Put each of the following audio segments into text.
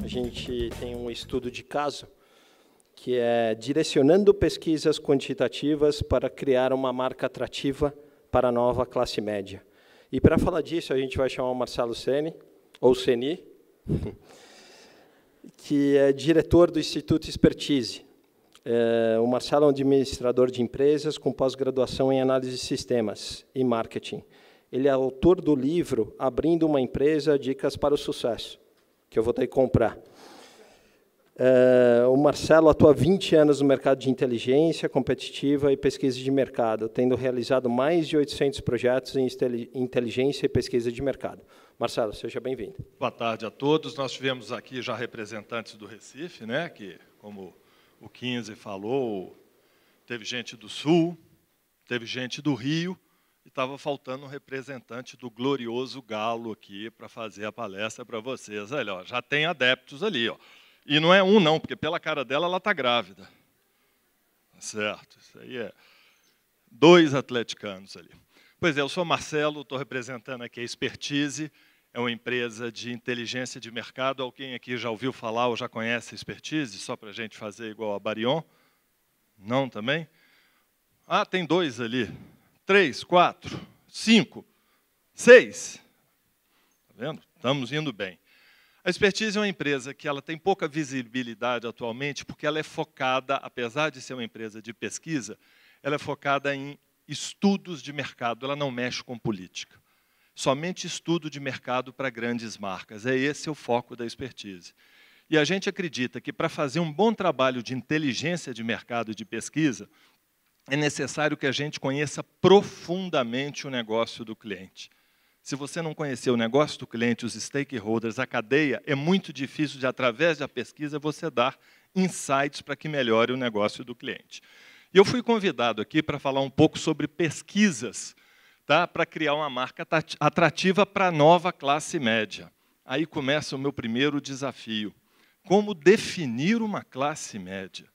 A gente tem um estudo de caso que é direcionando pesquisas quantitativas para criar uma marca atrativa para a nova classe média. E para falar disso, a gente vai chamar o Marcelo Seni, ou Seni, que é diretor do Instituto Expertise. O Marcelo é um administrador de empresas com pós-graduação em análise de sistemas e marketing. Ele é autor do livro Abrindo uma Empresa, Dicas para o Sucesso, que eu vou ter que comprar. O Marcelo atua há 20 anos no mercado de inteligência competitiva e pesquisa de mercado, tendo realizado mais de 800 projetos em inteligência e pesquisa de mercado. Marcelo, seja bem-vindo. Boa tarde a todos. Nós tivemos aqui já representantes do Recife, né, que, como o 15 falou, teve gente do Sul, teve gente do Rio, e estava faltando um representante do glorioso Galo aqui para fazer a palestra para vocês. Olha, ó, já tem adeptos ali, ó. E não é um, não, porque pela cara dela ela está grávida. Certo, isso aí é 2 atleticanos ali. Pois é, eu sou Marcelo, estou representando aqui a Expertise, é uma empresa de inteligência de mercado. Alguém aqui já ouviu falar ou já conhece a Expertise, só para a gente fazer igual a Barion? Não também? Ah, tem 2 ali. 3, 4, 5, 6. Está vendo? Estamos indo bem. A Expertise é uma empresa que ela tem pouca visibilidade atualmente, porque ela é focada, apesar de ser uma empresa de pesquisa, ela é focada em estudos de mercado, ela não mexe com política. Somente estudo de mercado para grandes marcas. É esse o foco da Expertise. E a gente acredita que, para fazer um bom trabalho de inteligência de mercado e de pesquisa, é necessário que a gente conheça profundamente o negócio do cliente. Se você não conhecer o negócio do cliente, os stakeholders, a cadeia, é muito difícil de, através da pesquisa, você dar insights para que melhore o negócio do cliente. E eu fui convidado aqui para falar um pouco sobre pesquisas, tá, para criar uma marca atrativa para a nova classe média. Aí começa o meu primeiro desafio. Como definir uma classe média?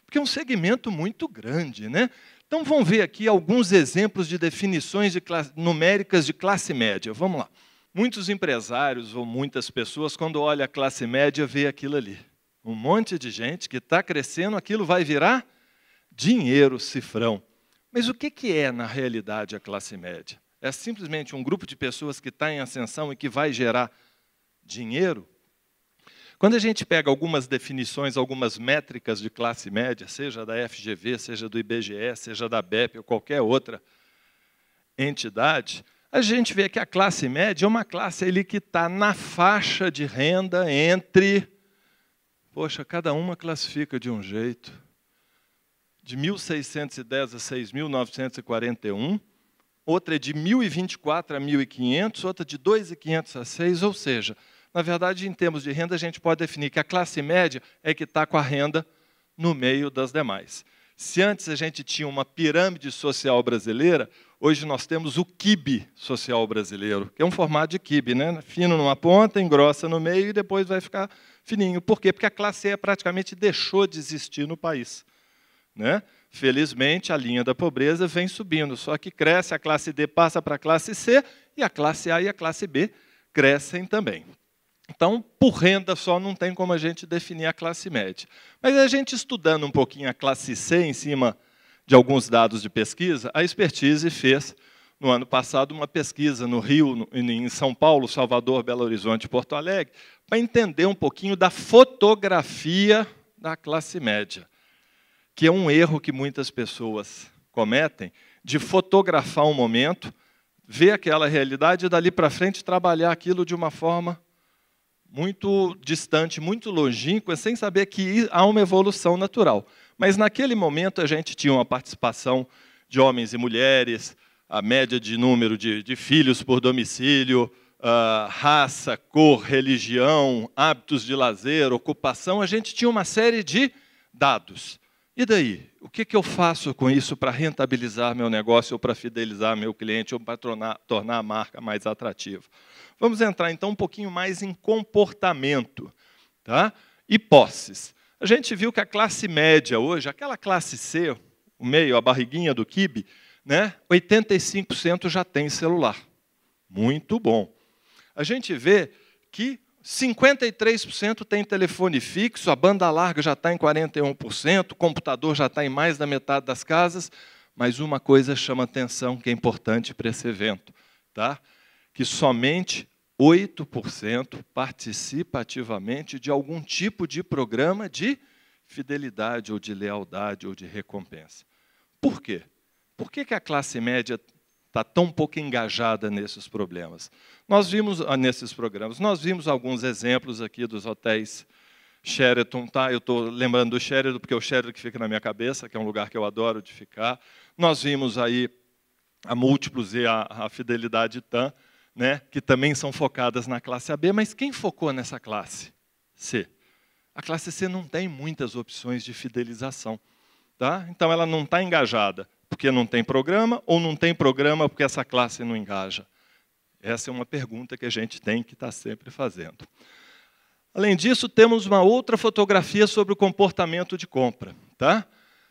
Porque é um segmento muito grande, né? Então, vamos ver aqui alguns exemplos de definições numéricas de classe média. Vamos lá. Muitos empresários ou muitas pessoas, quando olham a classe média, vê aquilo ali. Um monte de gente que está crescendo, aquilo vai virar dinheiro, cifrão. Mas o que é, na realidade, a classe média? É simplesmente um grupo de pessoas que está em ascensão e que vai gerar dinheiro? Quando a gente pega algumas definições, algumas métricas de classe média, seja da FGV, seja do IBGE, seja da BEP ou qualquer outra entidade, a gente vê que a classe média é uma classe ali que está na faixa de renda entre... Poxa, cada uma classifica de um jeito. De 1.610 a 6.941, outra é de 1.024 a 1.500, outra de 2.500 a 6, ou seja... Na verdade, em termos de renda, a gente pode definir que a classe média é que está com a renda no meio das demais. Se antes a gente tinha uma pirâmide social brasileira, hoje nós temos o quibe social brasileiro, que é um formato de quibe, né? Fino numa ponta, engrossa no meio e depois vai ficar fininho. Por quê? Porque a classe E praticamente deixou de existir no país, né? Felizmente, a linha da pobreza vem subindo, só que cresce, a classe D passa para a classe C e a classe A e a classe B crescem também. Então, por renda só, não tem como a gente definir a classe média. Mas a gente estudando um pouquinho a classe C, em cima de alguns dados de pesquisa, a Expertise fez, no ano passado, uma pesquisa no Rio, em São Paulo, Salvador, Belo Horizonte e Porto Alegre, para entender um pouquinho da fotografia da classe média, que é um erro que muitas pessoas cometem, de fotografar um momento, ver aquela realidade e, dali para frente, trabalhar aquilo de uma forma muito distante, muito longínqua, sem saber que há uma evolução natural. Mas, naquele momento, a gente tinha uma participação de homens e mulheres, a média de número de filhos por domicílio, raça, cor, religião, hábitos de lazer, ocupação. A gente tinha uma série de dados. E daí? O que eu faço com isso para rentabilizar meu negócio, ou para fidelizar meu cliente, ou para tornar a marca mais atrativa? Vamos entrar, então, um pouquinho mais em comportamento, tá? E posses. A gente viu que a classe média hoje, aquela classe C, o meio, a barriguinha do quibe, né, 85% já tem celular. Muito bom. A gente vê que 53% tem telefone fixo, a banda larga já está em 41%, o computador já está em mais da metade das casas, mas uma coisa chama atenção que é importante para esse evento, tá? Que somente 8% participa ativamente de algum tipo de programa de fidelidade, ou de lealdade, ou de recompensa. Por quê? Por que a classe média está tão pouco engajada nesses problemas? Nós vimos, nesses programas, nós vimos alguns exemplos aqui dos hotéis Sheraton, tá? Eu estou lembrando do Sheraton, porque é o Sheraton que fica na minha cabeça, que é um lugar que eu adoro de ficar. Nós vimos aí a Múltiplos e a Fidelidade TAM, né, que também são focadas na classe AB, mas quem focou nessa classe C? A classe C não tem muitas opções de fidelização, tá? Então ela não está engajada porque não tem programa, ou não tem programa porque essa classe não engaja? Essa é uma pergunta que a gente tem que estar sempre fazendo. Além disso, temos uma outra fotografia sobre o comportamento de compra, tá?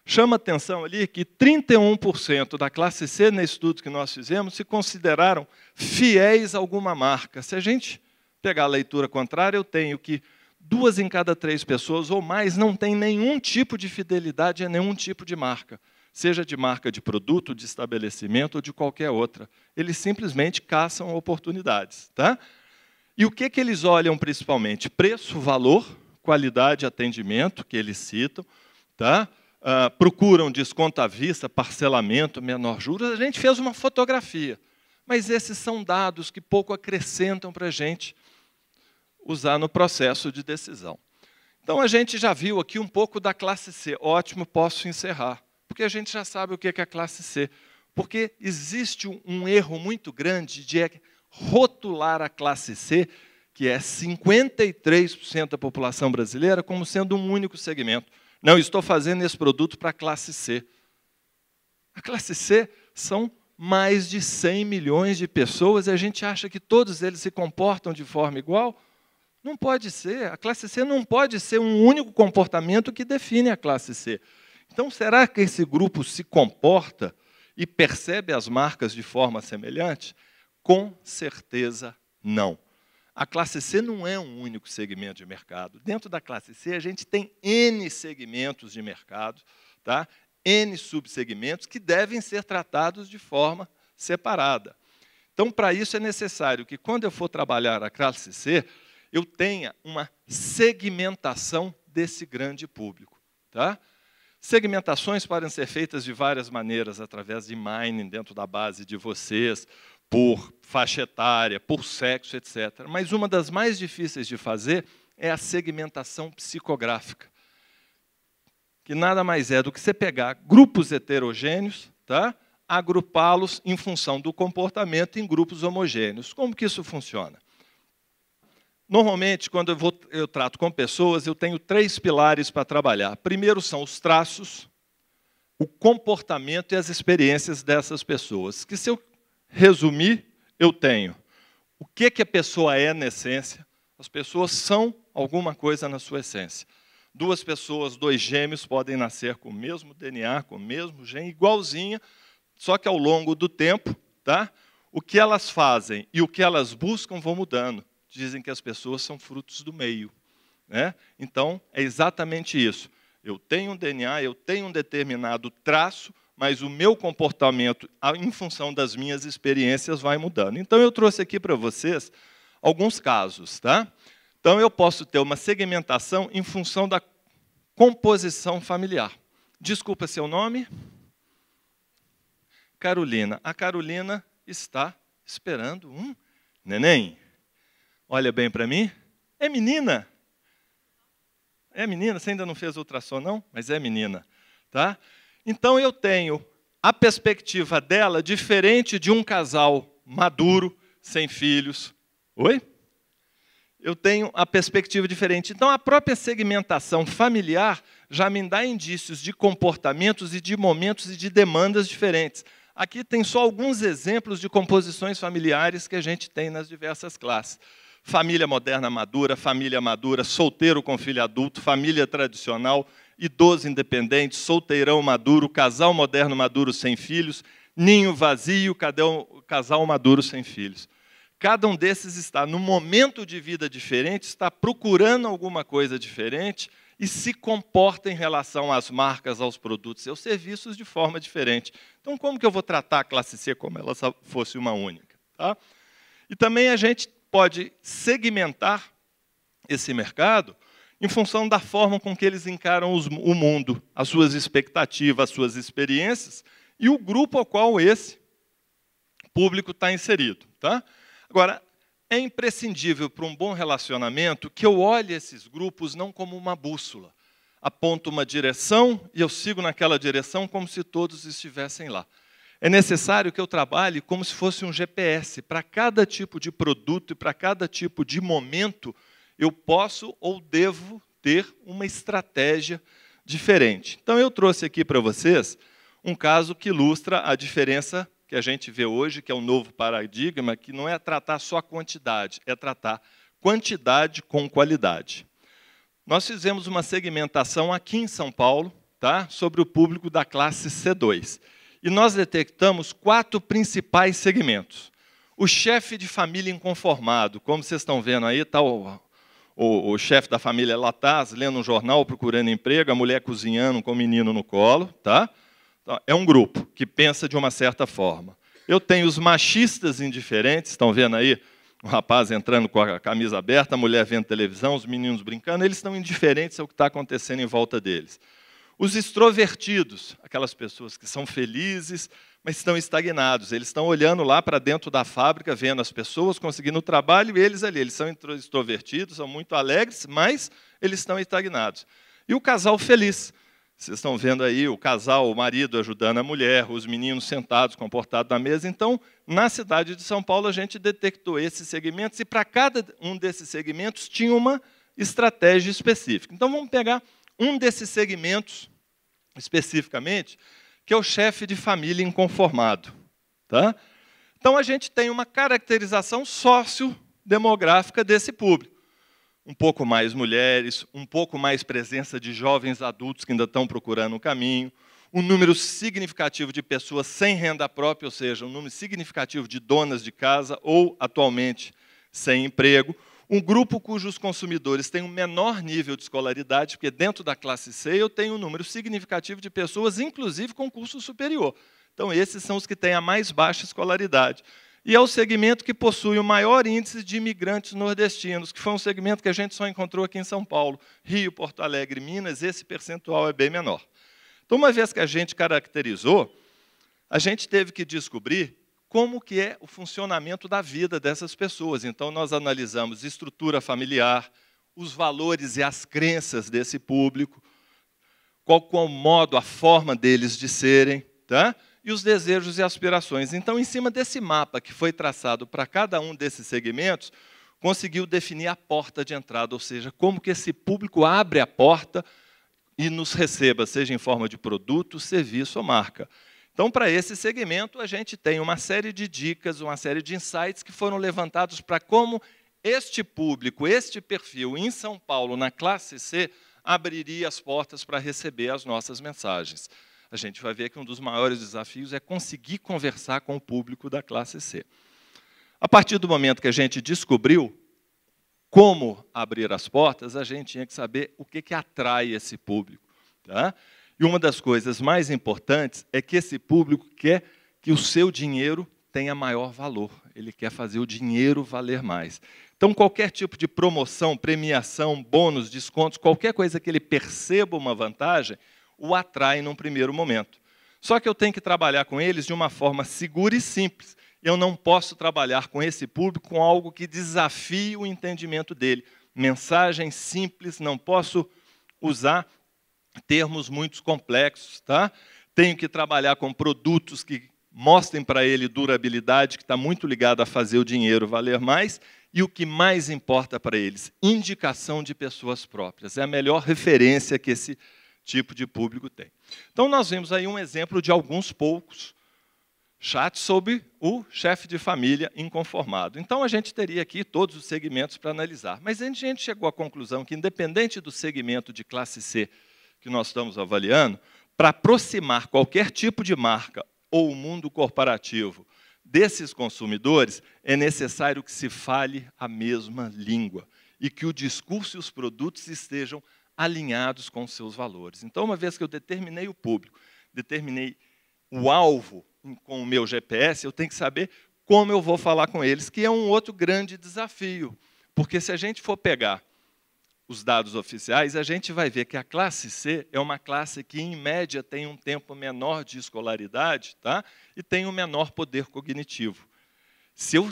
Chama atenção ali que 31% da classe C, nesse estudo que nós fizemos, se consideraram fiéis a alguma marca. Se a gente pegar a leitura contrária, eu tenho que 2 em cada 3 pessoas ou mais não tem nenhum tipo de fidelidade a nenhum tipo de marca, seja de marca de produto, de estabelecimento ou de qualquer outra. Eles simplesmente caçam oportunidades, tá? E o que eles olham principalmente? Preço, valor, qualidade, atendimento, que eles citam, tá? Procuram desconto à vista, parcelamento, menor juros. A gente fez uma fotografia, mas esses são dados que pouco acrescentam para a gente usar no processo de decisão. Então, a gente já viu aqui um pouco da classe C. Ótimo, posso encerrar, porque a gente já sabe o que é a classe C. Porque existe um erro muito grande de rotular a classe C, que é 53% da população brasileira, como sendo um único segmento. Não, estou fazendo esse produto para a classe C. A classe C são mais de 100 milhões de pessoas e a gente acha que todos eles se comportam de forma igual? Não pode ser. A classe C não pode ser um único comportamento que define a classe C. Então, será que esse grupo se comporta e percebe as marcas de forma semelhante? Com certeza não. A classe C não é um único segmento de mercado. Dentro da classe C, a gente tem N segmentos de mercado, tá? N subsegmentos que devem ser tratados de forma separada. Então, para isso, é necessário que, quando eu for trabalhar a classe C, eu tenha uma segmentação desse grande público, tá? Segmentações podem ser feitas de várias maneiras, através de mining dentro da base de vocês, por faixa etária, por sexo, etc. Mas uma das mais difíceis de fazer é a segmentação psicográfica, que nada mais é do que você pegar grupos heterogêneos, tá? Agrupá-los em função do comportamento em grupos homogêneos. Como que isso funciona? Normalmente, quando eu trato com pessoas, eu tenho 3 pilares para trabalhar. Primeiro são os traços, o comportamento e as experiências dessas pessoas. Que, se eu resumir, eu tenho o que a pessoa é na essência. As pessoas são alguma coisa na sua essência. 2 pessoas, 2 gêmeos, podem nascer com o mesmo DNA, com o mesmo gene, igualzinha, só que ao longo do tempo, tá? O que elas fazem e o que elas buscam vão mudando. Dizem que as pessoas são frutos do meio, né? Então, é exatamente isso. Eu tenho um DNA, eu tenho um determinado traço, mas o meu comportamento, em função das minhas experiências, vai mudando. Então, eu trouxe aqui para vocês alguns casos, tá? Então, eu posso ter uma segmentação em função da composição familiar. Desculpa seu nome? Carolina. A Carolina está esperando um neném. Olha bem para mim. É menina. É menina, você ainda não fez ultrassom, não? Mas é menina, tá? Então, eu tenho a perspectiva dela diferente de um casal maduro, sem filhos. Oi? Eu tenho a perspectiva diferente. Então, a própria segmentação familiar já me dá indícios de comportamentos e de momentos e de demandas diferentes. Aqui tem só alguns exemplos de composições familiares que a gente tem nas diversas classes. Família moderna madura, solteiro com filho adulto, família tradicional, idoso independente, solteirão maduro, casal moderno maduro sem filhos, ninho vazio, casal maduro sem filhos. Cada um desses está num momento de vida diferente, está procurando alguma coisa diferente e se comporta em relação às marcas, aos produtos e aos serviços de forma diferente. Então, como que eu vou tratar a classe C como ela fosse uma única? Tá? E também a gente pode segmentar esse mercado em função da forma com que eles encaram o mundo, as suas expectativas, as suas experiências e o grupo ao qual esse público está inserido. Tá? Agora, é imprescindível para um bom relacionamento que eu olhe esses grupos não como uma bússola. Aponto uma direção e eu sigo naquela direção como se todos estivessem lá. É necessário que eu trabalhe como se fosse um GPS. Para cada tipo de produto e para cada tipo de momento, eu posso ou devo ter uma estratégia diferente. Então, eu trouxe aqui para vocês um caso que ilustra a diferença que a gente vê hoje, que é um novo paradigma, que não é tratar só quantidade, é tratar quantidade com qualidade. Nós fizemos uma segmentação aqui em São Paulo, tá, sobre o público da classe C2. E nós detectamos 4 principais segmentos. O chefe de família inconformado, como vocês estão vendo aí, está o chefe da família Lataz, lendo um jornal, procurando emprego, a mulher cozinhando com o menino no colo. Tá? Então, é um grupo que pensa de uma certa forma. Eu tenho os machistas indiferentes, estão vendo aí o rapaz entrando com a camisa aberta, a mulher vendo televisão, os meninos brincando, eles estão indiferentes ao que está acontecendo em volta deles. Os extrovertidos, aquelas pessoas que são felizes, mas estão estagnados. Eles estão olhando lá para dentro da fábrica, vendo as pessoas, conseguindo o trabalho, e eles ali. Eles são extrovertidos, são muito alegres, mas eles estão estagnados. E o casal feliz. Vocês estão vendo aí o casal, o marido ajudando a mulher, os meninos sentados, comportados na mesa. Então, na cidade de São Paulo, a gente detectou esses segmentos, e para cada um desses segmentos tinha uma estratégia específica. Então, vamos pegar um desses segmentos, especificamente, que é o chefe de família inconformado. Tá? Então, a gente tem uma caracterização sociodemográfica desse público. Um pouco mais mulheres, um pouco mais presença de jovens adultos que ainda estão procurando o caminho, um número significativo de pessoas sem renda própria, ou seja, um número significativo de donas de casa ou, atualmente, sem emprego, um grupo cujos consumidores têm um menor nível de escolaridade, porque dentro da classe C eu tenho um número significativo de pessoas, inclusive com curso superior. Então, esses são os que têm a mais baixa escolaridade. E é o segmento que possui o maior índice de imigrantes nordestinos, que foi um segmento que a gente só encontrou aqui em São Paulo. Rio, Porto Alegre, Minas, esse percentual é bem menor. Então, uma vez que a gente caracterizou, a gente teve que descobrir como que é o funcionamento da vida dessas pessoas. Então, nós analisamos estrutura familiar, os valores e as crenças desse público, qual o modo, a forma deles de serem, tá? E os desejos e aspirações. Então, em cima desse mapa que foi traçado para cada um desses segmentos, conseguiu definir a porta de entrada, ou seja, como que esse público abre a porta e nos receba, seja em forma de produto, serviço ou marca. Então, para esse segmento, a gente tem uma série de dicas, uma série de insights que foram levantados para como este público, este perfil em São Paulo, na classe C, abriria as portas para receber as nossas mensagens. A gente vai ver que um dos maiores desafios é conseguir conversar com o público da classe C. A partir do momento que a gente descobriu como abrir as portas, a gente tinha que saber o que atrai esse público. Tá? E uma das coisas mais importantes é que esse público quer que o seu dinheiro tenha maior valor. Ele quer fazer o dinheiro valer mais. Então, qualquer tipo de promoção, premiação, bônus, descontos, qualquer coisa que ele perceba uma vantagem, o atrai num primeiro momento. Só que eu tenho que trabalhar com eles de uma forma segura e simples. Eu não posso trabalhar com esse público com algo que desafie o entendimento dele. Mensagem simples, não posso usar termos muito complexos. Tá? Tenho que trabalhar com produtos que mostrem para ele durabilidade, que está muito ligado a fazer o dinheiro valer mais, e o que mais importa para eles, indicação de pessoas próprias. É a melhor referência que esse tipo de público tem. Então, nós vimos aí um exemplo de alguns poucos chats sobre o chefe de família inconformado. Então, a gente teria aqui todos os segmentos para analisar. Mas a gente chegou à conclusão que, independente do segmento de classe C que nós estamos avaliando, para aproximar qualquer tipo de marca ou o mundo corporativo desses consumidores, é necessário que se fale a mesma língua e que o discurso e os produtos estejam alinhados com os seus valores. Então, uma vez que eu determinei o público, determinei o alvo com o meu GPS, eu tenho que saber como eu vou falar com eles, que é um outro grande desafio. Porque se a gente for pegar os dados oficiais, a gente vai ver que a classe C é uma classe que, em média, tem um tempo menor de escolaridade, tá? E tem um menor poder cognitivo. Se eu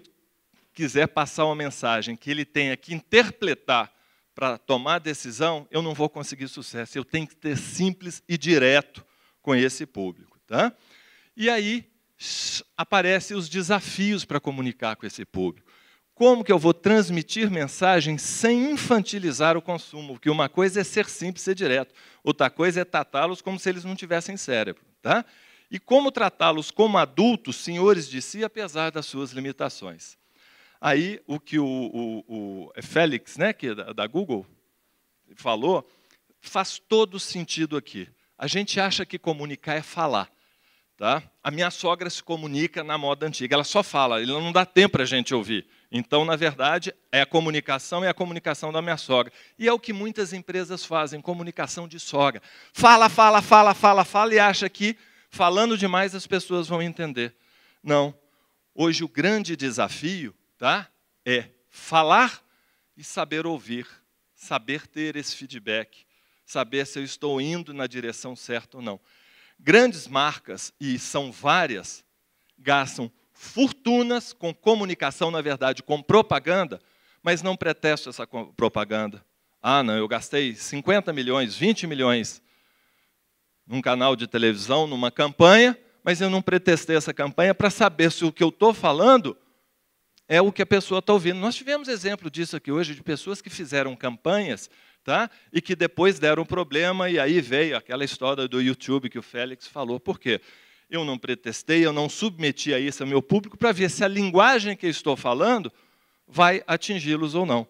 quiser passar uma mensagem que ele tenha que interpretar para tomar decisão, eu não vou conseguir sucesso. Eu tenho que ter simples e direto com esse público. Tá? E aí aparecem os desafios para comunicar com esse público. Como que eu vou transmitir mensagem sem infantilizar o consumo? Porque uma coisa é ser simples e ser direto, outra coisa é tratá-los como se eles não tivessem cérebro. Tá? E como tratá-los como adultos, senhores de si, apesar das suas limitações. Aí, o que o Félix, né, que é da Google, falou, faz todo sentido aqui. A gente acha que comunicar é falar. Tá? A minha sogra se comunica na moda antiga, ela só fala, ele não dá tempo para a gente ouvir. Então, na verdade, é a comunicação da minha sogra. E é o que muitas empresas fazem, comunicação de sogra. Fala, fala, fala, fala, fala, e acha que, falando demais, as pessoas vão entender. Não. Hoje, o grande desafio, tá, é falar e saber ouvir, saber ter esse feedback, saber se eu estou indo na direção certa ou não. Grandes marcas, e são várias, gastam fortunas com comunicação, na verdade, com propaganda, mas não pretestam essa propaganda. Ah, não, eu gastei 50 milhões, 20 milhões num canal de televisão, numa campanha, mas eu não pretestei essa campanha para saber se o que eu estou falando é o que a pessoa está ouvindo. Nós tivemos exemplo disso aqui hoje, de pessoas que fizeram campanhas, tá? E que depois deram problema, e aí veio aquela história do YouTube que o Félix falou. Por quê? Eu não pretestei, eu não submeti a isso ao meu público para ver se a linguagem que eu estou falando vai atingi-los ou não.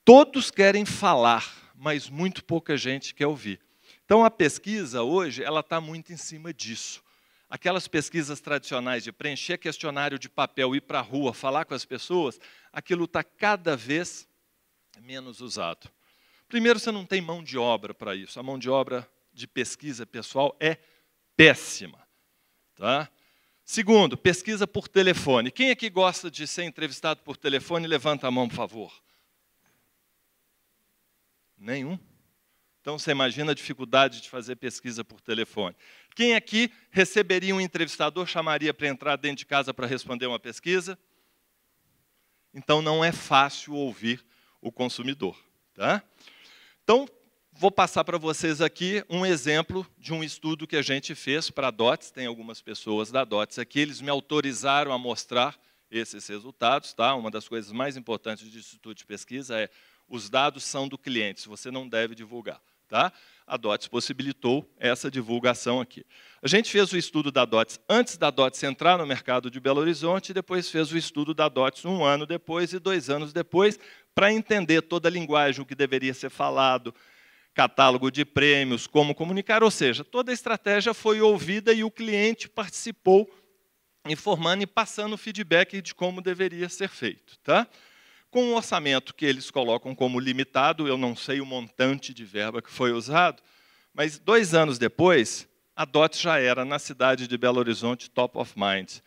Todos querem falar, mas muito pouca gente quer ouvir. Então, a pesquisa hoje ela está muito em cima disso. Aquelas pesquisas tradicionais de preencher questionário de papel, ir para a rua, falar com as pessoas, aquilo está cada vez menos usado. Primeiro, você não tem mão de obra para isso. A mão de obra de pesquisa pessoal é péssima. Tá? Segundo, pesquisa por telefone. Quem aqui gosta de ser entrevistado por telefone, levanta a mão, por favor. Nenhum. Então, você imagina a dificuldade de fazer pesquisa por telefone. Quem aqui receberia um entrevistador, chamaria para entrar dentro de casa para responder uma pesquisa? Então, não é fácil ouvir o consumidor. Tá? Então, vou passar para vocês aqui um exemplo de um estudo que a gente fez para a DOTS. Tem algumas pessoas da DOTS aqui, eles me autorizaram a mostrar esses resultados. Tá? Uma das coisas mais importantes do Instituto de Pesquisa é os dados são do cliente, você não deve divulgar. Tá? A DOTS possibilitou essa divulgação aqui. A gente fez o estudo da DOTS antes da DOTS entrar no mercado de Belo Horizonte, e depois fez o estudo da DOTS 1 ano depois e 2 anos depois, para entender toda a linguagem, o que deveria ser falado, catálogo de prêmios, como comunicar, ou seja, toda a estratégia foi ouvida e o cliente participou, informando e passando feedback de como deveria ser feito. Tá? Com um orçamento que eles colocam como limitado, eu não sei o montante de verba que foi usado, mas 2 anos depois, a DOTS já era, na cidade de Belo Horizonte, top of mind.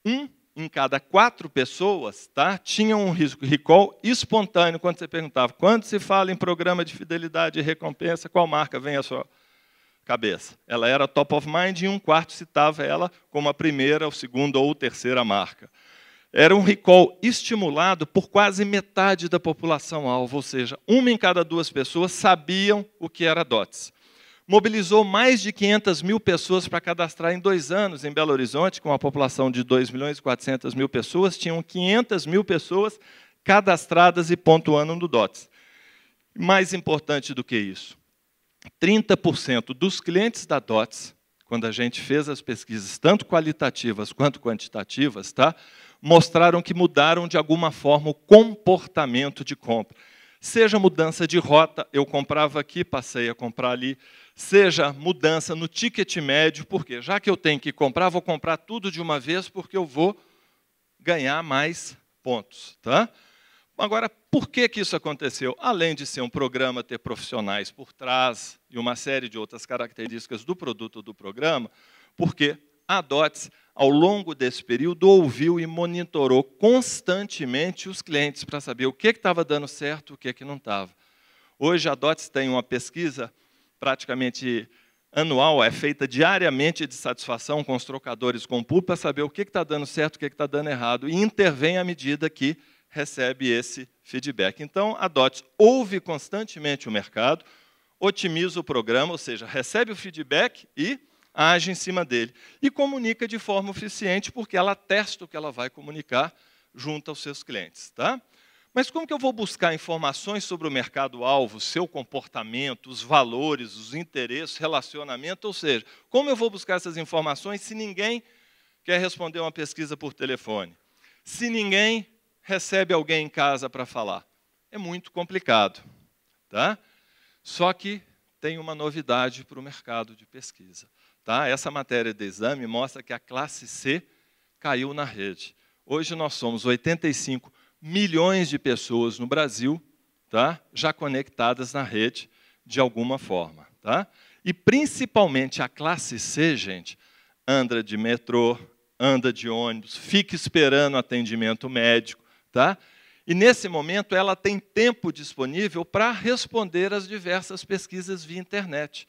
1 em cada 4 pessoas, tá, tinha um recall espontâneo quando você perguntava quando se fala em programa de fidelidade e recompensa, qual marca vem à sua cabeça? Ela era top of mind e 1/4 citava ela como a primeira, a segunda ou terceira marca. Era um recall estimulado por quase metade da população-alvo, ou seja, 1 em cada 2 pessoas sabiam o que era DOTS. Mobilizou mais de 500 mil pessoas para cadastrar em 2 anos em Belo Horizonte, com uma população de 2.400.000 pessoas, tinham 500 mil pessoas cadastradas e pontuando no DOTS. Mais importante do que isso, 30% dos clientes da DOTS, quando a gente fez as pesquisas, tanto qualitativas quanto quantitativas, tá, mostraram que mudaram de alguma forma o comportamento de compra. Seja mudança de rota, eu comprava aqui, passei a comprar ali, seja mudança no ticket médio, porque já que eu tenho que comprar, vou comprar tudo de uma vez, porque eu vou ganhar mais pontos. Tá? Agora, por que isso aconteceu? Além de ser um programa, ter profissionais por trás e uma série de outras características do produto ou do programa, porque a DOTS, ao longo desse período, ouviu e monitorou constantemente os clientes para saber o que estava dando certo e o que não estava. Hoje, a DOTS tem uma pesquisa praticamente anual, é feita diariamente de satisfação com os trocadores com o público para saber o que está dando certo, o que está dando errado, e intervém à medida que recebe esse feedback. Então, a DOTS ouve constantemente o mercado, otimiza o programa, ou seja, recebe o feedback e age em cima dele. E comunica de forma eficiente, porque ela testa o que ela vai comunicar junto aos seus clientes. Tá? Mas como que eu vou buscar informações sobre o mercado-alvo, seu comportamento, os valores, os interesses, relacionamento? Ou seja, como eu vou buscar essas informações se ninguém quer responder uma pesquisa por telefone? Se ninguém recebe alguém em casa para falar? É muito complicado. Tá? Só que tem uma novidade para o mercado de pesquisa. Tá? Essa matéria de exame mostra que a classe C caiu na rede. Hoje nós somos 85 milhões de pessoas no Brasil, tá? Já conectadas na rede de alguma forma. Tá? E principalmente a classe C, gente, anda de metrô, anda de ônibus, fica esperando atendimento médico. Tá? E, nesse momento, ela tem tempo disponível para responder às diversas pesquisas via internet.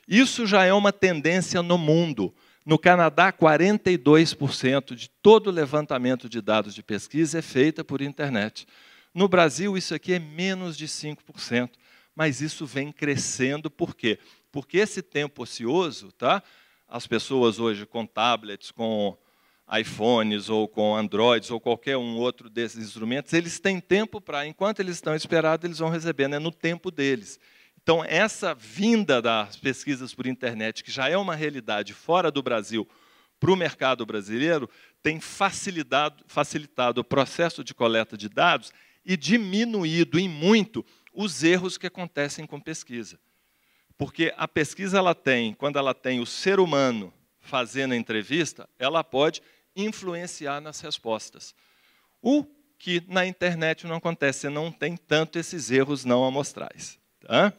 Isso já é uma tendência no mundo. No Canadá, 42% de todo o levantamento de dados de pesquisa é feita por internet. No Brasil, isso aqui é menos de 5%, mas isso vem crescendo. Por quê? Porque esse tempo ocioso, tá? As pessoas hoje com tablets, com iPhones ou com Androids ou qualquer um outro desses instrumentos, eles têm tempo para, enquanto eles estão esperados, eles vão recebendo, é no tempo deles. Então, essa vinda das pesquisas por internet, que já é uma realidade fora do Brasil, para o mercado brasileiro, tem facilitado o processo de coleta de dados e diminuído em muito os erros que acontecem com pesquisa. Porque a pesquisa, quando ela tem o ser humano fazendo a entrevista, ela pode influenciar nas respostas. O que na internet não acontece, você não tem tanto esses erros não amostrais. Tá?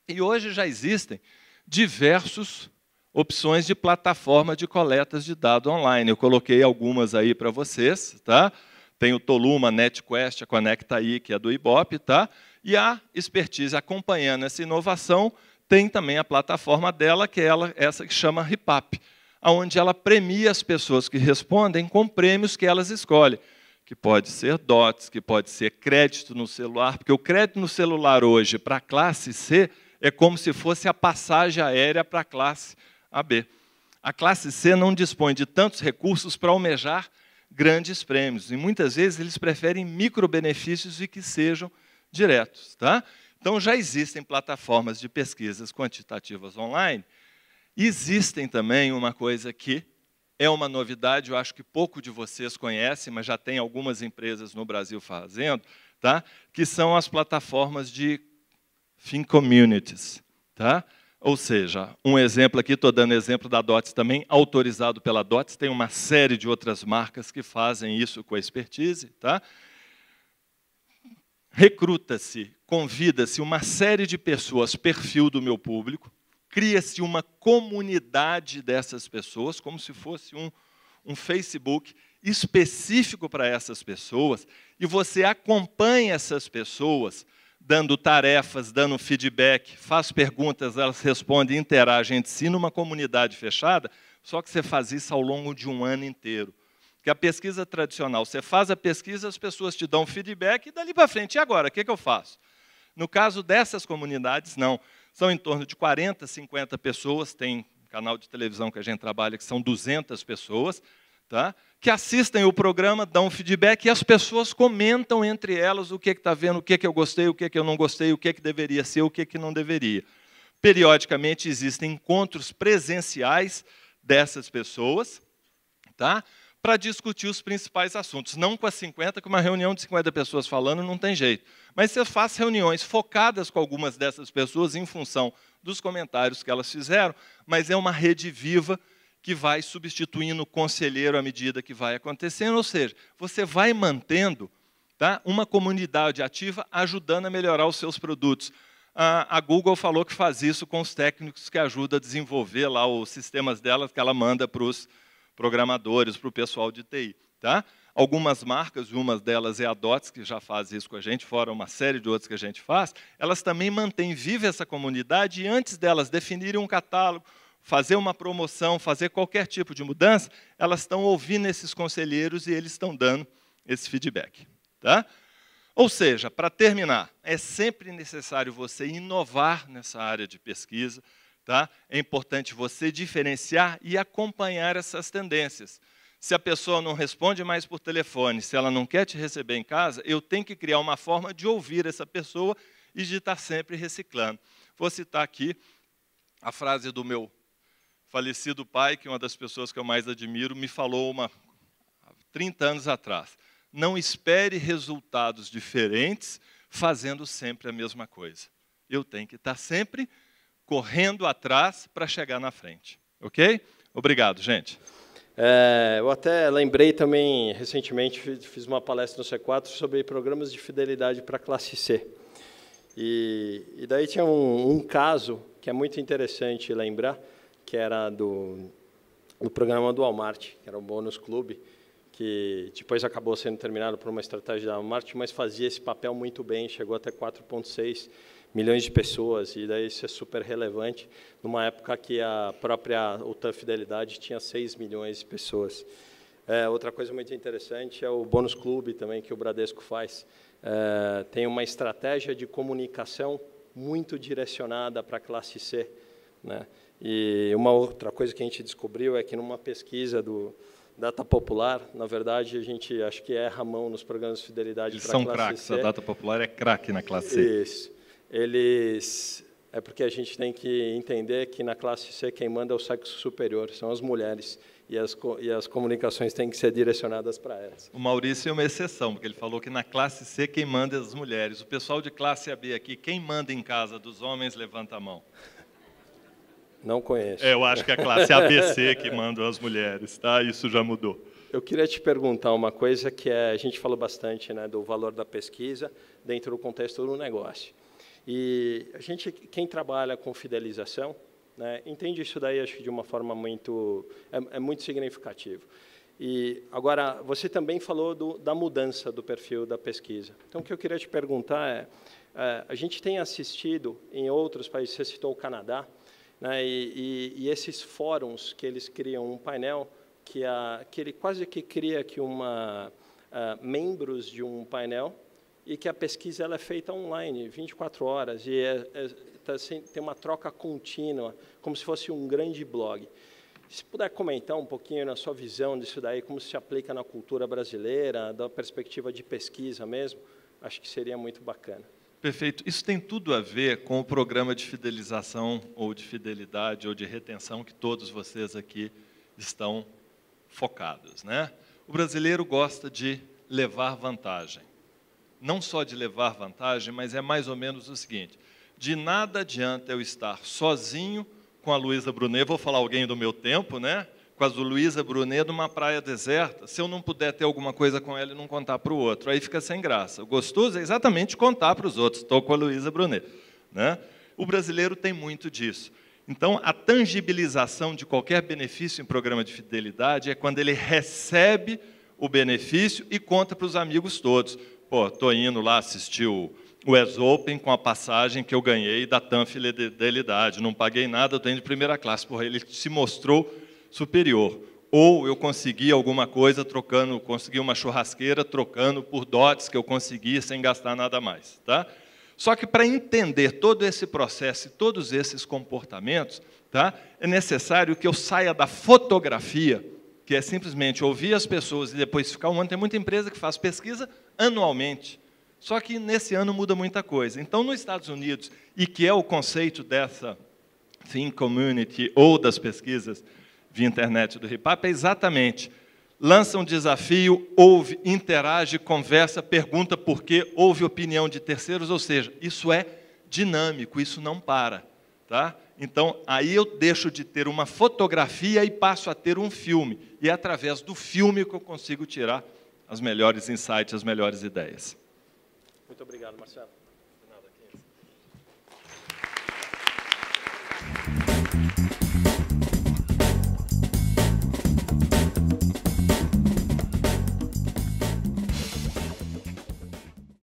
E hoje já existem diversas opções de plataforma de coletas de dados online. Eu coloquei algumas aí para vocês. Tá? Tem o Toluma, a NetQuest, a ConectaI, que é do Ibope. Tá? E a Expertise, acompanhando essa inovação, tem também a plataforma dela, que é essa que chama RIPAP, onde ela premia as pessoas que respondem com prêmios que elas escolhem, que pode ser DOTS, que pode ser crédito no celular, porque o crédito no celular hoje, para a classe C, é como se fosse a passagem aérea para a classe AB. A classe C não dispõe de tantos recursos para almejar grandes prêmios, e muitas vezes eles preferem microbenefícios e que sejam diretos. Tá? Então, já existem plataformas de pesquisas quantitativas online. Existem também uma coisa que é uma novidade, eu acho que pouco de vocês conhecem, mas já tem algumas empresas no Brasil fazendo, tá? Que são as plataformas de FinCommunities. Tá? Ou seja, um exemplo aqui, estou dando exemplo da DOTS também, autorizado pela DOTS, tem uma série de outras marcas que fazem isso com a Expertise. Tá? Recruta-se, convida-se uma série de pessoas, perfil do meu público, cria-se uma comunidade dessas pessoas, como se fosse um Facebook específico para essas pessoas, e você acompanha essas pessoas, dando tarefas, dando feedback, faz perguntas, elas respondem, interagem entre si numa comunidade fechada, só que você faz isso ao longo de um ano inteiro. Porque a pesquisa tradicional, você faz a pesquisa, as pessoas te dão feedback, e dali para frente, e agora, o que eu faço? No caso dessas comunidades, não. São em torno de 40, 50 pessoas, tem um canal de televisão que a gente trabalha, que são 200 pessoas, tá? Que assistem o programa, dão feedback, e as pessoas comentam entre elas o que está vendo, o que eu gostei, o que eu não gostei, o que deveria ser, o que não deveria. Periodicamente existem encontros presenciais dessas pessoas, tá? para discutir os principais assuntos. Não com as 50, que uma reunião de 50 pessoas falando não tem jeito. Mas você faz reuniões focadas com algumas dessas pessoas em função dos comentários que elas fizeram, mas é uma rede viva que vai substituindo o conselheiro à medida que vai acontecendo. Ou seja, você vai mantendo, tá, uma comunidade ativa ajudando a melhorar os seus produtos. A Google falou que faz isso com os técnicos que ajudam a desenvolver lá os sistemas dela, que ela manda para os programadores, para o pessoal de TI. Tá? Algumas marcas, uma delas é a DOTS, que já faz isso com a gente, fora uma série de outras que a gente faz, elas também mantêm viva essa comunidade, e antes delas definirem um catálogo, fazer uma promoção, fazer qualquer tipo de mudança, elas estão ouvindo esses conselheiros e eles estão dando esse feedback. Tá? Ou seja, para terminar, é sempre necessário você inovar nessa área de pesquisa. Tá? É importante você diferenciar e acompanhar essas tendências. Se a pessoa não responde mais por telefone, se ela não quer te receber em casa, eu tenho que criar uma forma de ouvir essa pessoa e de estar sempre reciclando. Vou citar aqui a frase do meu falecido pai, que é uma das pessoas que eu mais admiro, me falou há 30 anos atrás. Não espere resultados diferentes fazendo sempre a mesma coisa. Eu tenho que estar sempre correndo atrás para chegar na frente. Ok? Obrigado, gente. Eu até lembrei também, recentemente, fiz uma palestra no C4 sobre programas de fidelidade para a classe C. E daí tinha um caso que é muito interessante lembrar, que era do programa do Walmart, que era o Bônus Clube, que depois acabou sendo terminado por uma estratégia da Walmart, mas fazia esse papel muito bem, chegou até 4,6 milhões de pessoas, e daí isso é super relevante, numa época que a própria OTAN Fidelidade tinha 6 milhões de pessoas. Outra coisa muito interessante é o Bônus Clube também, que o Bradesco faz. Tem uma estratégia de comunicação muito direcionada para a classe C. Né? E uma outra coisa que a gente descobriu é que, numa pesquisa do Data Popular, na verdade, a gente acho que erra a mão nos programas de fidelidade para a classe C. Eles são craques, a Data Popular é craque na classe C. Isso. É porque a gente tem que entender que na classe C quem manda é o sexo superior, são as mulheres, e as comunicações têm que ser direcionadas para elas. O Maurício é uma exceção, porque ele falou que na classe C quem manda é as mulheres. O pessoal de classe AB aqui, quem manda em casa dos homens, levanta a mão. Não conheço. Eu acho que é a classe ABC que manda as mulheres, tá? Isso já mudou. Eu queria te perguntar uma coisa que a gente falou bastante, né, do valor da pesquisa dentro do contexto do negócio. E quem trabalha com fidelização, né, entende isso daí, acho que de uma forma muito significativo. E agora, você também falou da mudança do perfil da pesquisa. Então, o que eu queria te perguntar a gente tem assistido em outros países, você citou o Canadá, né, e esses fóruns que eles criam um painel que ele quase que cria aqui membros de um painel, e que a pesquisa ela é feita online, 24 horas, e tem uma troca contínua, como se fosse um grande blog. Se puder comentar um pouquinho na sua visão disso daí, como se aplica na cultura brasileira, da perspectiva de pesquisa mesmo, acho que seria muito bacana. Perfeito. Isso tem tudo a ver com o programa de fidelização, ou de fidelidade, ou de retenção, que todos vocês aqui estão focados, né? O brasileiro gosta de levar vantagem. Não só de levar vantagem, mas é mais ou menos o seguinte: de nada adianta eu estar sozinho com a Luísa Brunet, vou falar alguém do meu tempo, né? Com a Luísa Brunet numa praia deserta, se eu não puder ter alguma coisa com ela e não contar para o outro, aí fica sem graça. O gostoso é exatamente contar para os outros, estou com a Luísa Brunet, né? O brasileiro tem muito disso. Então, a tangibilização de qualquer benefício em programa de fidelidade é quando ele recebe o benefício e conta para os amigos todos. Pô, estou indo lá assistir o US Open com a passagem que eu ganhei da TAM Fidelidade. Não paguei nada, estou indo de primeira classe. Porra, ele se mostrou superior. Ou eu consegui alguma coisa consegui uma churrasqueira trocando por dots que eu consegui sem gastar nada mais. Tá? Só que, para entender todo esse processo e todos esses comportamentos, tá, é necessário que eu saia da fotografia, que é simplesmente ouvir as pessoas e depois ficar um ano. Tem muita empresa que faz pesquisa anualmente. Só que nesse ano muda muita coisa. Então, nos Estados Unidos, e que é o conceito dessa Think Community ou das pesquisas via internet do RIPAP, é exatamente lança um desafio, ouve, interage, conversa, pergunta por quê, ouve opinião de terceiros, ou seja, isso é dinâmico, isso não para. Tá? Então, aí eu deixo de ter uma fotografia e passo a ter um filme. E é através do filme que eu consigo tirar as melhores insights, as melhores ideias. Muito obrigado, Marcelo. De nada, 15.